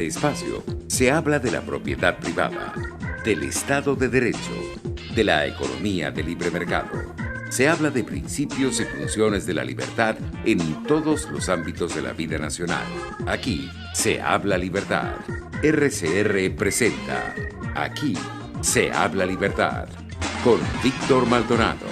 Espacio se habla de la propiedad privada, del Estado de Derecho, de la economía de libre mercado. Se habla de principios y funciones de la libertad en todos los ámbitos de la vida nacional. Aquí se habla libertad. RCR presenta Aquí se habla libertad con Víctor Maldonado.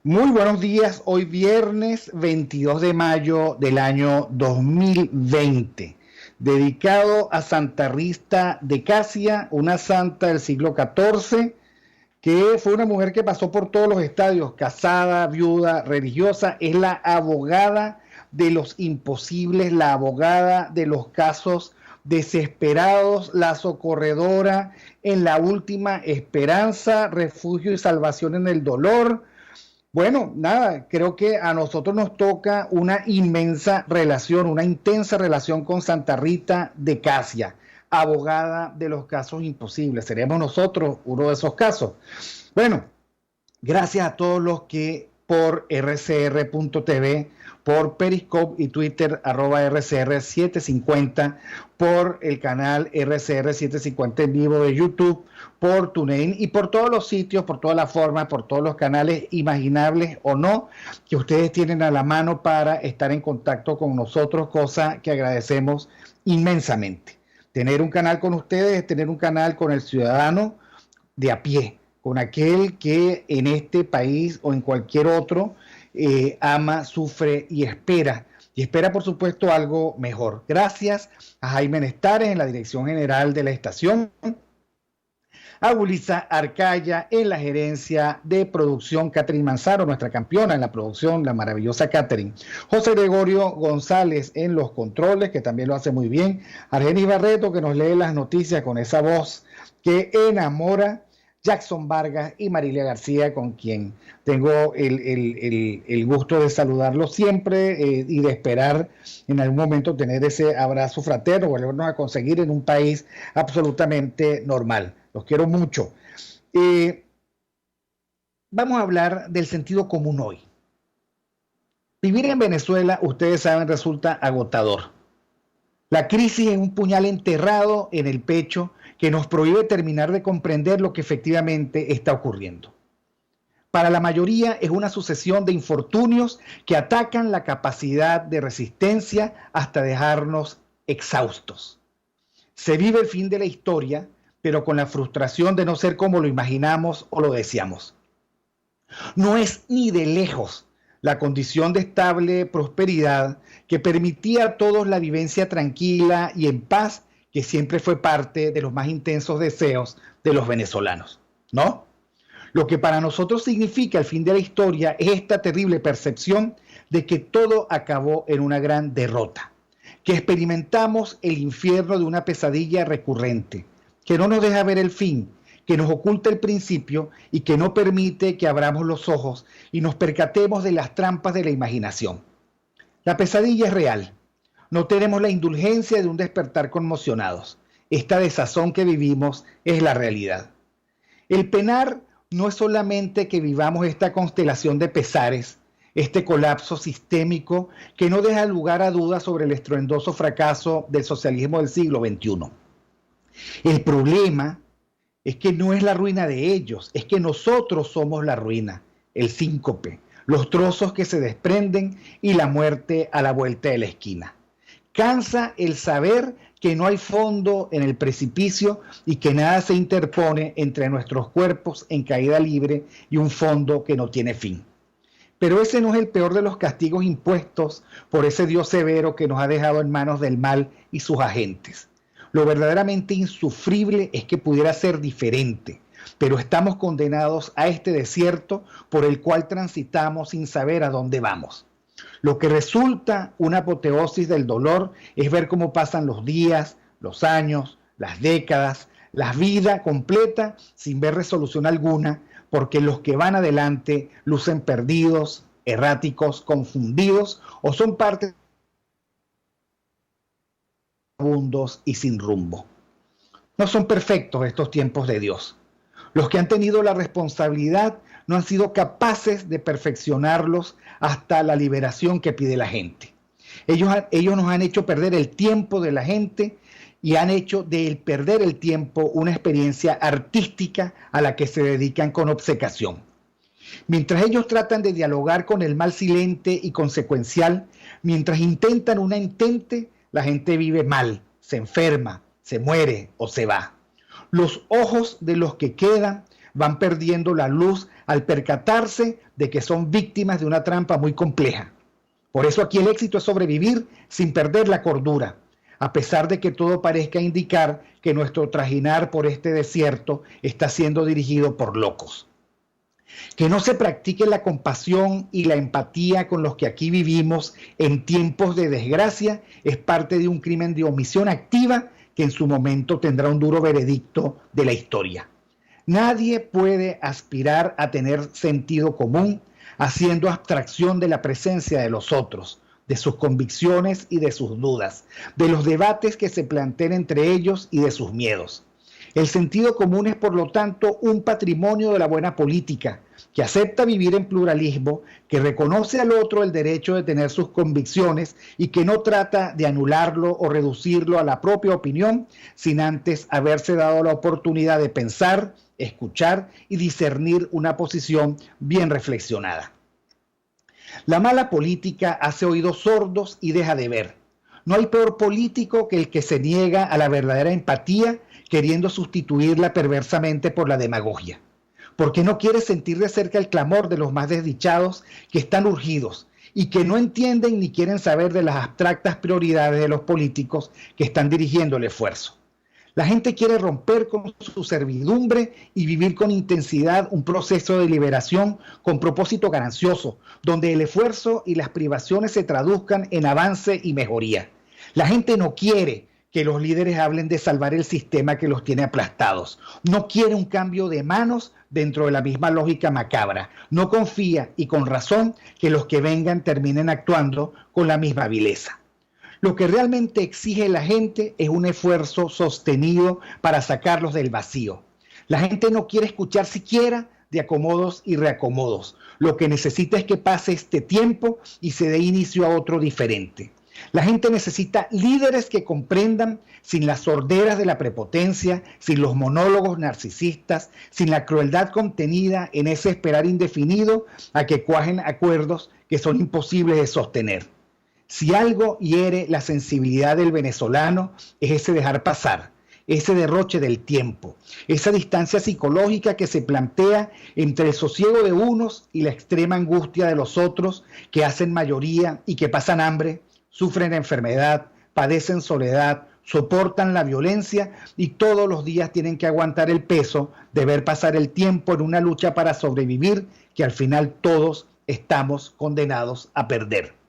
Muy buenos días, hoy viernes 22 de mayo del año 2020, dedicado a Santa Rita de Casia, una santa del siglo XIV, que fue una mujer que pasó por todos los estadios, casada, viuda, religiosa, es la abogada de los imposibles, la abogada de los casos desesperados, la socorredora en la última esperanza, refugio y salvación en el dolor. Bueno, nada, creo que a nosotros nos toca una inmensa relación, una intensa relación con Santa Rita de Casia, abogada de los casos imposibles. Seremos nosotros uno de esos casos. Bueno, gracias a todos los que por rcr.tv, por Periscope y Twitter, @RCR750, por el canal RCR750 en vivo de YouTube, por TuneIn y por todos los sitios, por todas las formas, por todos los canales imaginables o no, que ustedes tienen a la mano para estar en contacto con nosotros, cosa que agradecemos inmensamente. Tener un canal con ustedes es tener un canal con el ciudadano de a pie, con aquel que en este país o en cualquier otro ama, sufre y espera por supuesto algo mejor. Gracias a Jaime Nestares en la dirección general de la estación, a Ulisa Arcaya en la gerencia de producción, Catherine Manzaro, nuestra campeona en la producción, la maravillosa Catherine, José Gregorio González en los controles, que también lo hace muy bien, Argenis Barreto, que nos lee las noticias con esa voz que enamora, Jackson Vargas y Marilia García, con quien tengo el gusto de saludarlo siempre y de esperar en algún momento tener ese abrazo fraterno, volvernos a conseguir en un país absolutamente normal. Los quiero mucho. Vamos a hablar del sentido común hoy. Vivir en Venezuela, ustedes saben, resulta agotador. La crisis es un puñal enterrado en el pecho que nos prohíbe terminar de comprender lo que efectivamente está ocurriendo. Para la mayoría es una sucesión de infortunios que atacan la capacidad de resistencia hasta dejarnos exhaustos. Se vive el fin de la historia, pero con la frustración de no ser como lo imaginamos o lo deseamos. No es ni de lejos la condición de estable prosperidad que permitía a todos la vivencia tranquila y en paz que siempre fue parte de los más intensos deseos de los venezolanos, ¿no? Lo que para nosotros significa el fin de la historia es esta terrible percepción de que todo acabó en una gran derrota, que experimentamos el infierno de una pesadilla recurrente, que no nos deja ver el fin, que nos oculta el principio y que no permite que abramos los ojos y nos percatemos de las trampas de la imaginación. La pesadilla es real. No tenemos la indulgencia de un despertar conmocionados. Esta desazón que vivimos es la realidad. El penar no es solamente que vivamos esta constelación de pesares, este colapso sistémico que no deja lugar a dudas sobre el estruendoso fracaso del socialismo del siglo XXI. El problema es que no es la ruina de ellos, es que nosotros somos la ruina, el síncope, los trozos que se desprenden y la muerte a la vuelta de la esquina. Cansa el saber que no hay fondo en el precipicio y que nada se interpone entre nuestros cuerpos en caída libre y un fondo que no tiene fin. Pero ese no es el peor de los castigos impuestos por ese Dios severo que nos ha dejado en manos del mal y sus agentes. Lo verdaderamente insufrible es que pudiera ser diferente, pero estamos condenados a este desierto por el cual transitamos sin saber a dónde vamos. Lo que resulta una apoteosis del dolor es ver cómo pasan los días, los años, las décadas, la vida completa sin ver resolución alguna, porque los que van adelante lucen perdidos, erráticos, confundidos o son parte vagabundos y sin rumbo. No son perfectos estos tiempos de Dios. Los que han tenido la responsabilidad no han sido capaces de perfeccionarlos hasta la liberación que pide la gente. Ellos nos han hecho perder el tiempo de la gente y han hecho del perder el tiempo una experiencia artística a la que se dedican con obcecación. Mientras ellos tratan de dialogar con el mal silente y consecuencial, mientras intentan una intente, la gente vive mal, se enferma, se muere o se va. Los ojos de los que quedan van perdiendo la luz al percatarse de que son víctimas de una trampa muy compleja. Por eso aquí el éxito es sobrevivir sin perder la cordura, a pesar de que todo parezca indicar que nuestro trajinar por este desierto está siendo dirigido por locos. Que no se practique la compasión y la empatía con los que aquí vivimos en tiempos de desgracia es parte de un crimen de omisión activa que en su momento tendrá un duro veredicto de la historia. Nadie puede aspirar a tener sentido común haciendo abstracción de la presencia de los otros, de sus convicciones y de sus dudas, de los debates que se plantean entre ellos y de sus miedos. El sentido común es, por lo tanto, un patrimonio de la buena política, que acepta vivir en pluralismo, que reconoce al otro el derecho de tener sus convicciones y que no trata de anularlo o reducirlo a la propia opinión, sin antes haberse dado la oportunidad de pensar, escuchar y discernir una posición bien reflexionada. La mala política hace oídos sordos y deja de ver. No hay peor político que el que se niega a la verdadera empatía, queriendo sustituirla perversamente por la demagogia. Porque no quiere sentir de cerca el clamor de los más desdichados que están urgidos y que no entienden ni quieren saber de las abstractas prioridades de los políticos que están dirigiendo el esfuerzo. La gente quiere romper con su servidumbre y vivir con intensidad un proceso de liberación con propósito ganancioso, donde el esfuerzo y las privaciones se traduzcan en avance y mejoría. La gente no quiere que los líderes hablen de salvar el sistema que los tiene aplastados. No quiere un cambio de manos dentro de la misma lógica macabra. No confía, y con razón, que los que vengan terminen actuando con la misma vileza. Lo que realmente exige la gente es un esfuerzo sostenido para sacarlos del vacío. La gente no quiere escuchar siquiera de acomodos y reacomodos. Lo que necesita es que pase este tiempo y se dé inicio a otro diferente. La gente necesita líderes que comprendan, sin las sorderas de la prepotencia, sin los monólogos narcisistas, sin la crueldad contenida en ese esperar indefinido a que cuajen acuerdos que son imposibles de sostener. Si algo hiere la sensibilidad del venezolano es ese dejar pasar, ese derroche del tiempo, esa distancia psicológica que se plantea entre el sosiego de unos y la extrema angustia de los otros que hacen mayoría y que pasan hambre, sufren enfermedad, padecen soledad, soportan la violencia y todos los días tienen que aguantar el peso de ver pasar el tiempo en una lucha para sobrevivir que al final todos estamos condenados a perder.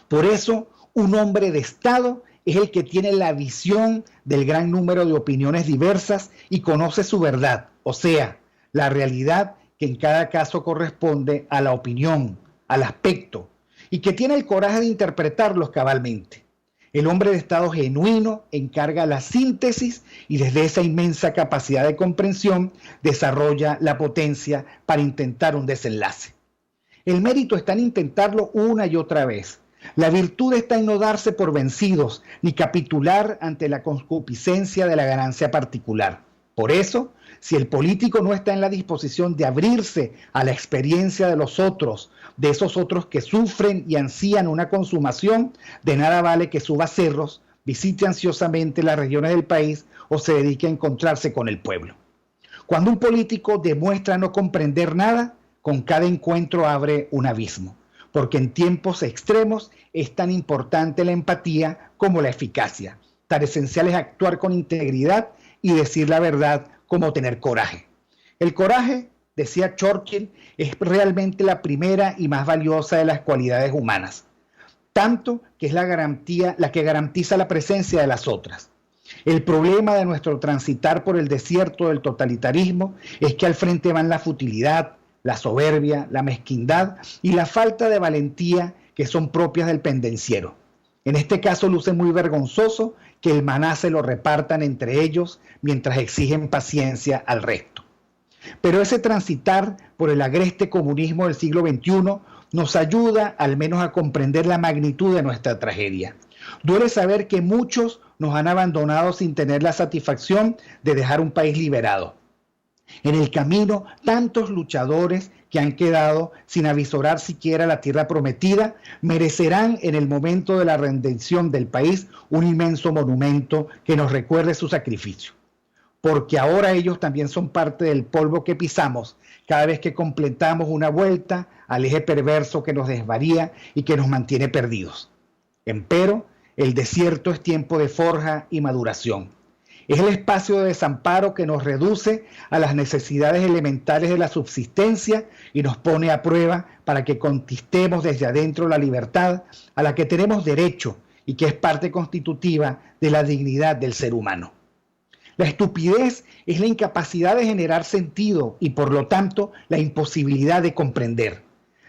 Por eso, un hombre de Estado es el que tiene la visión del gran número de opiniones diversas y conoce su verdad, o sea, la realidad que en cada caso corresponde a la opinión, al aspecto, y que tiene el coraje de interpretarlos cabalmente. El hombre de Estado genuino encarga la síntesis y desde esa inmensa capacidad de comprensión desarrolla la potencia para intentar un desenlace. El mérito está en intentarlo una y otra vez. La virtud está en no darse por vencidos ni capitular ante la concupiscencia de la ganancia particular. Por eso, si el político no está en la disposición de abrirse a la experiencia de los otros, de esos otros que sufren y ansían una consumación, de nada vale que suba cerros, visite ansiosamente las regiones del país o se dedique a encontrarse con el pueblo. Cuando un político demuestra no comprender nada, con cada encuentro abre un abismo, porque en tiempos extremos es tan importante la empatía como la eficacia. Tan esencial es actuar con integridad y decir la verdad como tener coraje. El coraje, decía Churchill, es realmente la primera y más valiosa de las cualidades humanas, tanto que es la que garantiza la presencia de las otras. El problema de nuestro transitar por el desierto del totalitarismo es que al frente van la futilidad, la soberbia, la mezquindad y la falta de valentía que son propias del pendenciero. En este caso luce muy vergonzoso que el maná se lo repartan entre ellos mientras exigen paciencia al resto. Pero ese transitar por el agreste comunismo del siglo XXI nos ayuda al menos a comprender la magnitud de nuestra tragedia. Duele saber que muchos nos han abandonado sin tener la satisfacción de dejar un país liberado. En el camino, tantos luchadores que han quedado sin avisorar siquiera la tierra prometida, merecerán en el momento de la redención del país un inmenso monumento que nos recuerde su sacrificio. Porque ahora ellos también son parte del polvo que pisamos cada vez que completamos una vuelta al eje perverso que nos desvaría y que nos mantiene perdidos. Empero, el desierto es tiempo de forja y maduración. Es el espacio de desamparo que nos reduce a las necesidades elementales de la subsistencia y nos pone a prueba para que conquistemos desde adentro la libertad a la que tenemos derecho y que es parte constitutiva de la dignidad del ser humano. La estupidez es la incapacidad de generar sentido y por lo tanto la imposibilidad de comprender.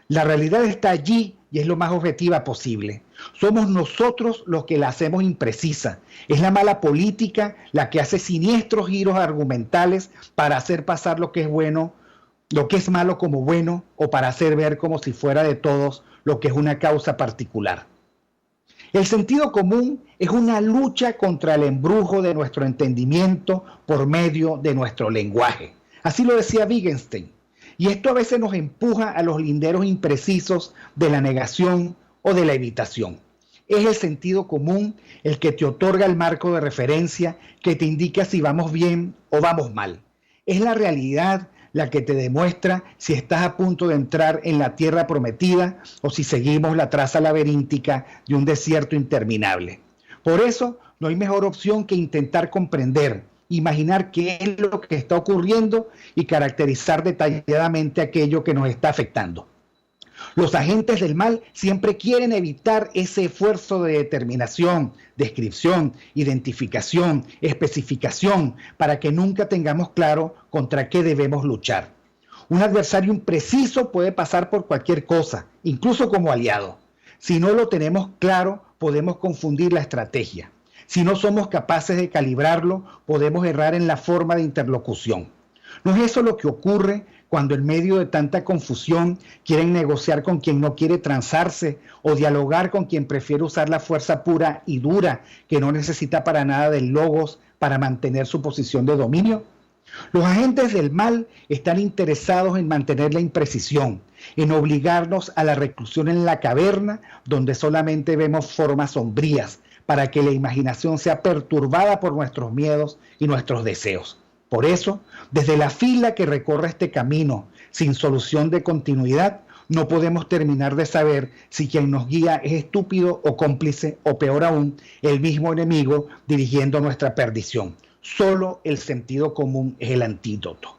La realidad está allí y es lo más objetiva posible. Somos nosotros los que la hacemos imprecisa. Es la mala política la que hace siniestros giros argumentales para hacer pasar lo que es bueno, lo que es malo como bueno, o para hacer ver como si fuera de todos lo que es una causa particular. El sentido común es una lucha contra el embrujo de nuestro entendimiento por medio de nuestro lenguaje. Así lo decía Wittgenstein. Y esto a veces nos empuja a los linderos imprecisos de la negación o de la evitación. Es el sentido común el que te otorga el marco de referencia que te indica si vamos bien o vamos mal. Es la realidad la que te demuestra si estás a punto de entrar en la tierra prometida o si seguimos la traza laberíntica de un desierto interminable. Por eso no hay mejor opción que intentar comprender, imaginar qué es lo que está ocurriendo y caracterizar detalladamente aquello que nos está afectando. Los agentes del mal siempre quieren evitar ese esfuerzo de determinación, descripción, identificación, especificación, para que nunca tengamos claro contra qué debemos luchar. Un adversario impreciso puede pasar por cualquier cosa, incluso como aliado. Si no lo tenemos claro, podemos confundir la estrategia. Si no somos capaces de calibrarlo, podemos errar en la forma de interlocución. ¿No es eso lo que ocurre cuando en medio de tanta confusión quieren negociar con quien no quiere transarse o dialogar con quien prefiere usar la fuerza pura y dura que no necesita para nada del logos para mantener su posición de dominio? Los agentes del mal están interesados en mantener la imprecisión, en obligarnos a la reclusión en la caverna donde solamente vemos formas sombrías para que la imaginación sea perturbada por nuestros miedos y nuestros deseos. Por eso, desde la fila que recorre este camino sin solución de continuidad, no podemos terminar de saber si quien nos guía es estúpido o cómplice o peor aún, el mismo enemigo dirigiendo nuestra perdición. Solo el sentido común es el antídoto.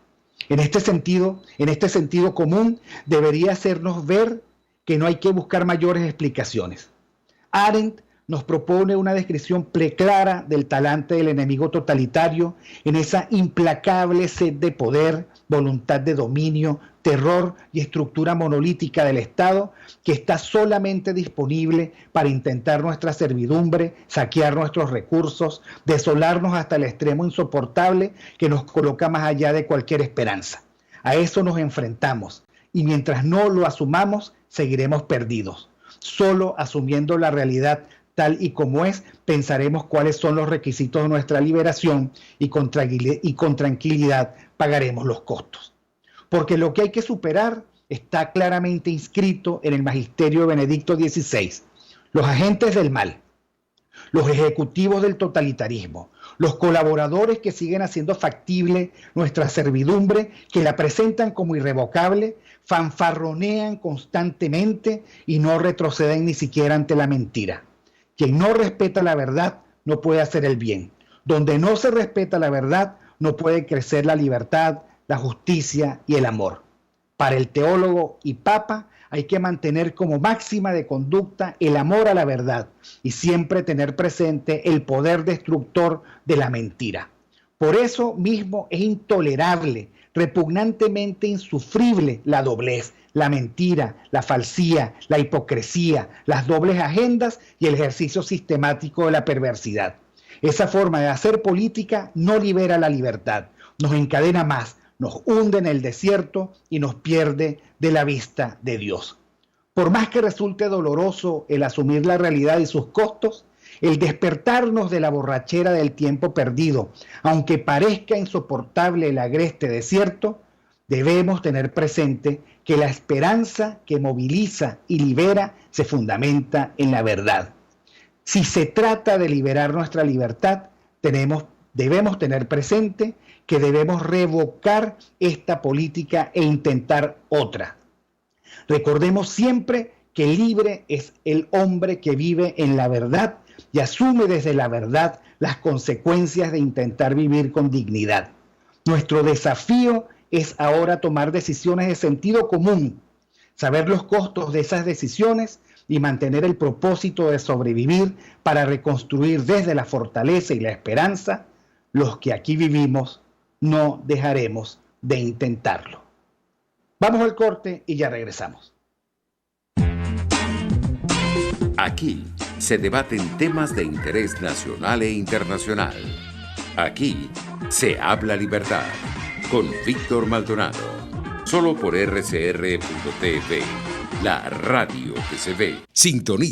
En este sentido común debería hacernos ver que no hay que buscar mayores explicaciones. Arendt nos propone una descripción preclara del talante del enemigo totalitario en esa implacable sed de poder, voluntad de dominio, terror y estructura monolítica del Estado que está solamente disponible para intentar nuestra servidumbre, saquear nuestros recursos, desolarnos hasta el extremo insoportable que nos coloca más allá de cualquier esperanza. A eso nos enfrentamos y mientras no lo asumamos, seguiremos perdidos. Solo asumiendo la realidad tal y como es, pensaremos cuáles son los requisitos de nuestra liberación y con tranquilidad pagaremos los costos. Porque lo que hay que superar está claramente inscrito en el magisterio de Benedicto XVI. Los agentes del mal, los ejecutivos del totalitarismo, los colaboradores que siguen haciendo factible nuestra servidumbre, que la presentan como irrevocable, fanfarronean constantemente y no retroceden ni siquiera ante la mentira. Quien no respeta la verdad no puede hacer el bien. Donde no se respeta la verdad no puede crecer la libertad, la justicia y el amor. Para el teólogo y papa hay que mantener como máxima de conducta el amor a la verdad y siempre tener presente el poder destructor de la mentira. Por eso mismo es intolerable, repugnantemente insufrible la doblez, la mentira, la falsía, la hipocresía, las dobles agendas y el ejercicio sistemático de la perversidad. Esa forma de hacer política no libera la libertad, nos encadena más, nos hunde en el desierto y nos pierde de la vista de Dios. Por más que resulte doloroso el asumir la realidad y sus costos, el despertarnos de la borrachera del tiempo perdido, aunque parezca insoportable el agreste desierto, debemos tener presente que la esperanza que moviliza y libera se fundamenta en la verdad. Si se trata de liberar nuestra libertad, debemos tener presente que debemos revocar esta política e intentar otra. Recordemos siempre que libre es el hombre que vive en la verdad y asume desde la verdad las consecuencias de intentar vivir con dignidad. Nuestro desafío es ahora tomar decisiones de sentido común, saber los costos de esas decisiones y mantener el propósito de sobrevivir para reconstruir desde la fortaleza y la esperanza. Los que aquí vivimos no dejaremos de intentarlo. Vamos al corte y ya regresamos. Aquí se debaten temas de interés nacional e internacional. Aquí se habla libertad con Víctor Maldonado. Solo por RCR.tv, la radio que se ve. Sintoniza.